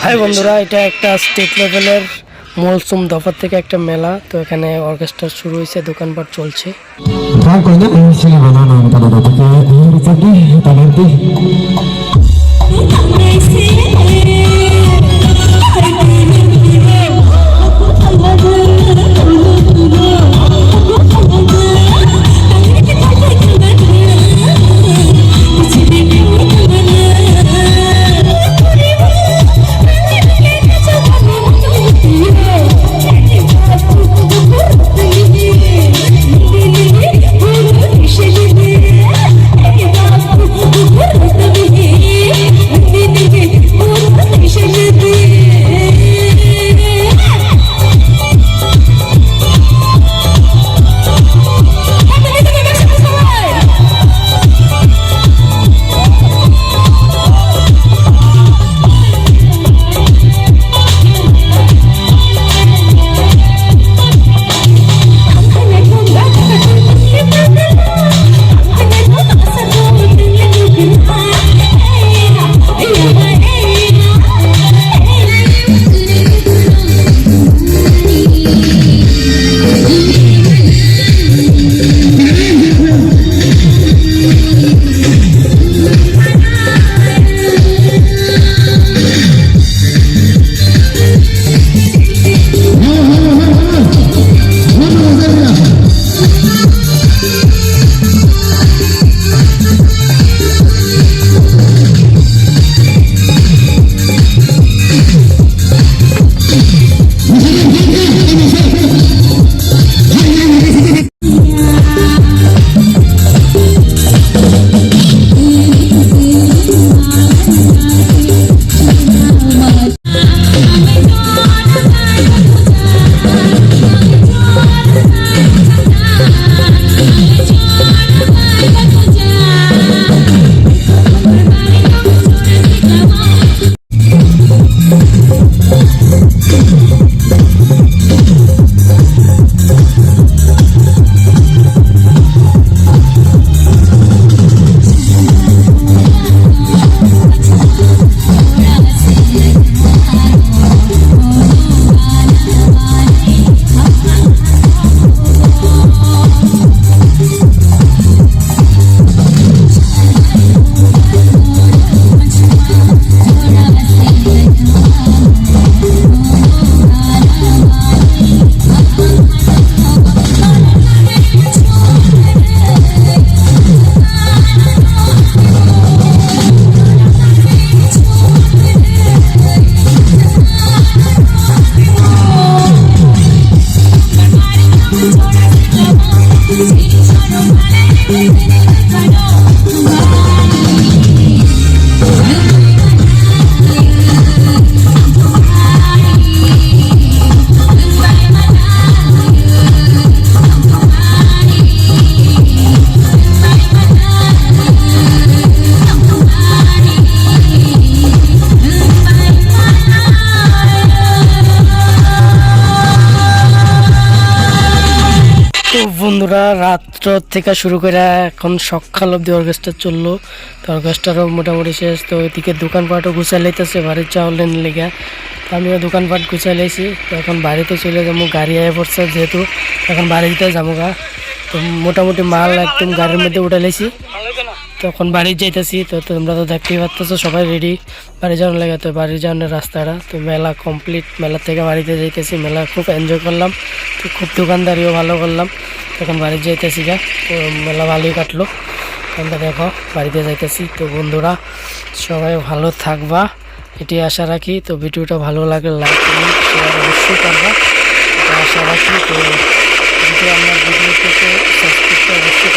High বন্ধুরা, এটা একটা স্টেট লেভেলের মলসুম দফার থেকে একটা মেলা। তো এখানে অর্কেস্ট্রা শুরু হয়েছে, দোকানপাট চলছে। তো বন্ধুরা, রাত্র থেকে শুরু করে এখন সকাল অব্দি অর্কেস্ট্রা চললো। তো অর্কেস্ট্রারও মোটামুটি শেষ। তো ওইদিকে দোকানপাটও গুছাই লাইতেছে বাড়ির চাউলের লেগে। তো আমিও দোকানপাট গুছাই লাইছি। তো এখন বাড়িতে চলে যাবো, গাড়ি আয় পড়ছে যেহেতু, এখন বাড়িতে যাবো গা। তো মোটামুটি মাল একদম গাড়ির মধ্যে উঠে লাইছি। তখন বাড়ি যাইতেছি। তো তোমরা তো দেখতেই পাচ্ছ সবাই রেডি বাড়ি যাওয়ার লাগে। তো বাড়ি যাওয়ার রাস্তাটা, তো মেলা কমপ্লিট। মেলা থেকে বাড়িতে যাইতেছি। মেলা খুব এনজয় করলাম। তো খুব দোকানদারিও ভালো করলাম। তখন বাড়ি যাইতেছি গা। তো মেলা ভালোই কাটলো। তোমরা দেখো বাড়িতে যাইতেছি। তো বন্ধুরা সবাই ভালো থাকবা, এটি আশা রাখি। তো ভিডিওটা ভালো লাগলে লাইক কমেন্ট শেয়ার অবশ্যই করবা, এটা আশা রাখি। তো যদি আমার ভিডিও থেকে সাবস্ক্রাইব অবশ্যই